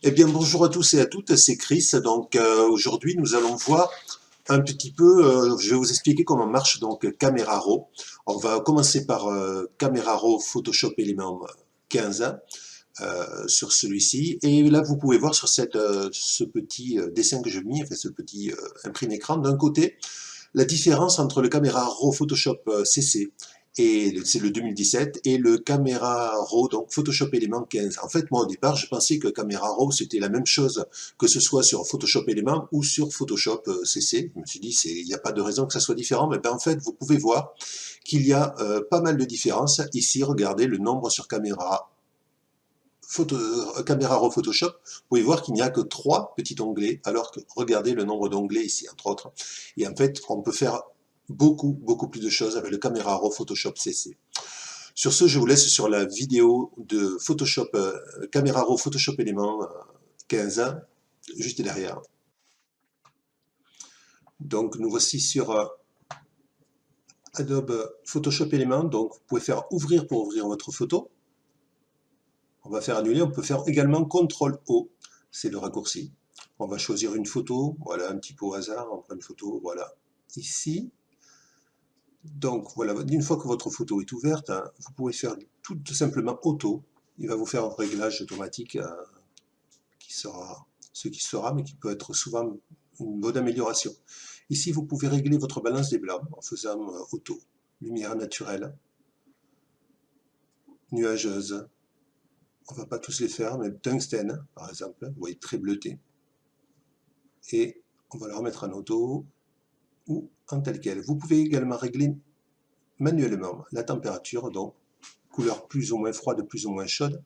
Eh bien, bonjour à tous et à toutes, c'est Chris. Donc, aujourd'hui, nous allons voir un petit peu, je vais vous expliquer comment marche donc Camera Raw. On va commencer par Camera Raw Photoshop Element 15 sur celui-ci. Et là, vous pouvez voir sur ce petit dessin que j'ai mis, enfin, ce petit imprimé écran, d'un côté, la différence entre le Camera Raw Photoshop CC et c'est le 2017 et le Camera Raw donc Photoshop Element 15. En fait, moi au départ, je pensais que Camera Raw c'était la même chose que ce soit sur Photoshop Element ou sur Photoshop CC. Je me suis dit il n'y a pas de raison que ça soit différent, mais ben, en fait, vous pouvez voir qu'il y a pas mal de différences. Ici, regardez le nombre sur Camera Raw Photoshop, vous pouvez voir qu'il n'y a que 3 petits onglets, alors que regardez le nombre d'onglets ici, entre autres. Et en fait, on peut faire beaucoup plus de choses avec le Camera Raw Photoshop CC. Sur ce, je vous laisse sur la vidéo de Photoshop, Camera Raw Photoshop Element 15, juste derrière. Donc, nous voici sur Adobe Photoshop Element. Donc, vous pouvez faire ouvrir pour ouvrir votre photo. On va faire annuler, on peut faire également CTRL-O, c'est le raccourci. On va choisir une photo, voilà, un petit peu au hasard, on prend une photo, voilà, ici. Donc voilà, une fois que votre photo est ouverte, hein, vous pouvez faire tout simplement auto. Il va vous faire un réglage automatique qui sera ce qui sera, mais qui peut être souvent une bonne amélioration. Ici, vous pouvez régler votre balance des blancs en faisant auto, lumière naturelle, nuageuse. On ne va pas tous les faire, mais tungstène, par exemple, vous voyez, très bleuté. Et on va le remettre en auto ou en tel quel. Vous pouvez également régler manuellement la température, donc couleur plus ou moins froide, plus ou moins chaude,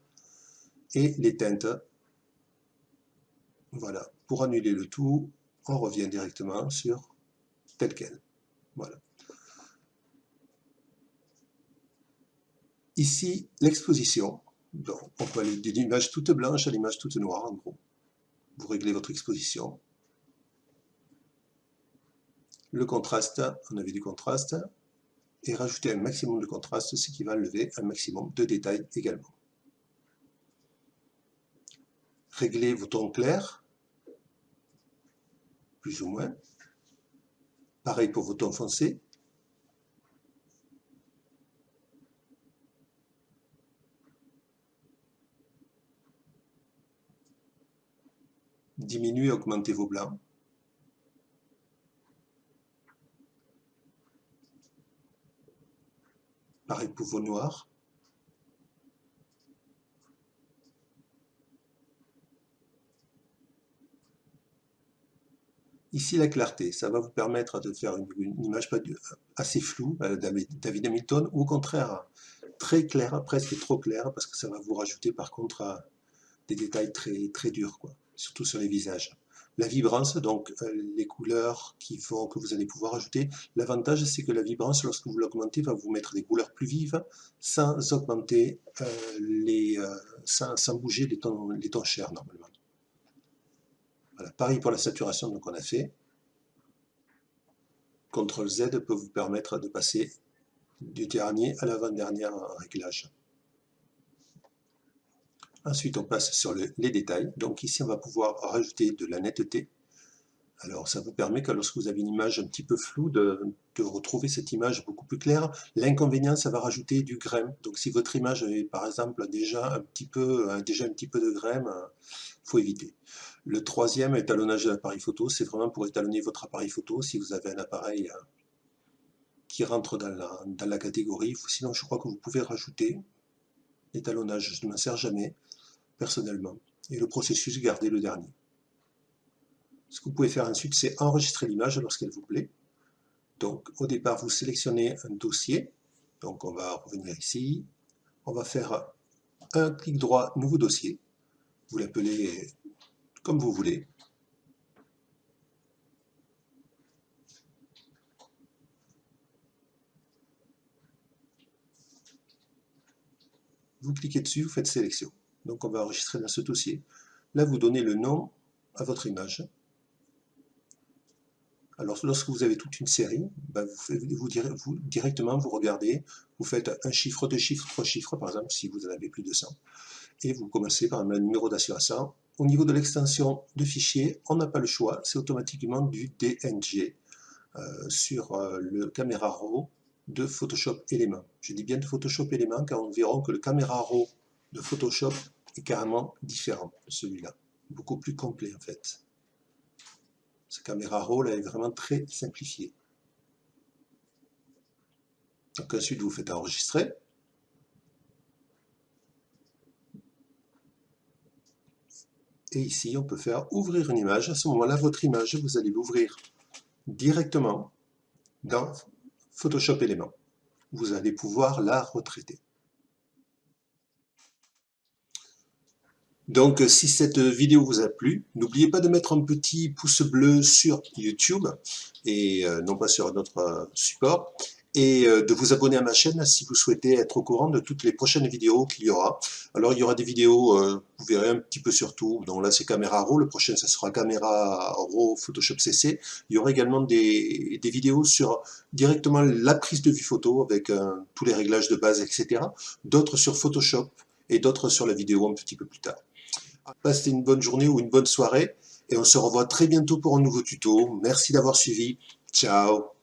et les teintes. Voilà. Pour annuler le tout, on revient directement sur tel quel. Voilà. Ici, l'exposition. Donc, on peut aller de l'image toute blanche à l'image toute noire, en gros. Vous réglez votre exposition. Le contraste, on avait du contraste. Et rajouter un maximum de contraste, ce qui va lever un maximum de détails également. Réglez vos tons clairs, plus ou moins. Pareil pour vos tons foncés. Diminuez, augmentez vos blancs. Pareil pour vos noirs. Ici, la clarté, ça va vous permettre de faire une image assez floue, David Hamilton, ou au contraire, très claire, presque trop claire, parce que ça va vous rajouter par contre des détails très durs, quoi, surtout sur les visages. La vibrance, donc les couleurs que vous allez pouvoir ajouter. L'avantage, c'est que la vibrance, lorsque vous l'augmentez, va vous mettre des couleurs plus vives sans augmenter, sans bouger les tons chers normalement. Voilà. Pareil pour la saturation, donc on a fait. CTRL Z peut vous permettre de passer du dernier à l'avant-dernier réglage. Ensuite, on passe sur les détails. Donc ici, on va pouvoir rajouter de la netteté. Alors, ça vous permet que lorsque vous avez une image un petit peu floue, de retrouver cette image beaucoup plus claire. L'inconvénient, ça va rajouter du grain. Donc, si votre image est, par exemple, déjà un petit peu de grain, il faut éviter. Le troisième, étalonnage de l'appareil photo, c'est vraiment pour étalonner votre appareil photo. Si vous avez un appareil qui rentre dans la catégorie, sinon, je crois que vous pouvez rajouter l'étalonnage. Je ne m'en sers jamais, personnellement. Et le processus, gardez le dernier. Ce que vous pouvez faire ensuite, c'est enregistrer l'image lorsqu'elle vous plaît. Donc, au départ, vous sélectionnez un dossier. Donc, on va revenir ici. On va faire un clic droit, nouveau dossier. Vous l'appelez comme vous voulez. Vous cliquez dessus, vous faites sélection. Donc, on va enregistrer dans ce dossier. Là, vous donnez le nom à votre image. Alors, lorsque vous avez toute une série, ben directement, vous regardez, vous faites un chiffre, deux chiffres, trois chiffres, par exemple, si vous en avez plus de 100. et vous commencez par un numéro d'assurance. Au niveau de l'extension de fichier, on n'a pas le choix, c'est automatiquement du DNG sur le Camera Raw de Photoshop Element. Je dis bien de Photoshop Element car on verra que le Camera Raw de Photoshop est carrément différent de celui-là, beaucoup plus complet en fait. Ce Camera Raw là est vraiment très simplifié. Donc ensuite vous faites enregistrer. Et ici on peut faire ouvrir une image. À ce moment-là, votre image, vous allez l'ouvrir directement dans Photoshop Element. Vous allez pouvoir la retraiter. Donc, si cette vidéo vous a plu, n'oubliez pas de mettre un petit pouce bleu sur YouTube, et non pas sur notre support, et de vous abonner à ma chaîne si vous souhaitez être au courant de toutes les prochaines vidéos qu'il y aura. Alors, il y aura des vidéos, vous verrez un petit peu sur tout. Donc là, c'est Camera Raw, le prochain, ça sera Camera Raw Photoshop CC. Il y aura également des vidéos sur directement la prise de vue photo, avec tous les réglages de base, etc. D'autres sur Photoshop, et d'autres sur la vidéo un petit peu plus tard. Passez une bonne journée ou une bonne soirée et on se revoit très bientôt pour un nouveau tuto. Merci d'avoir suivi. Ciao.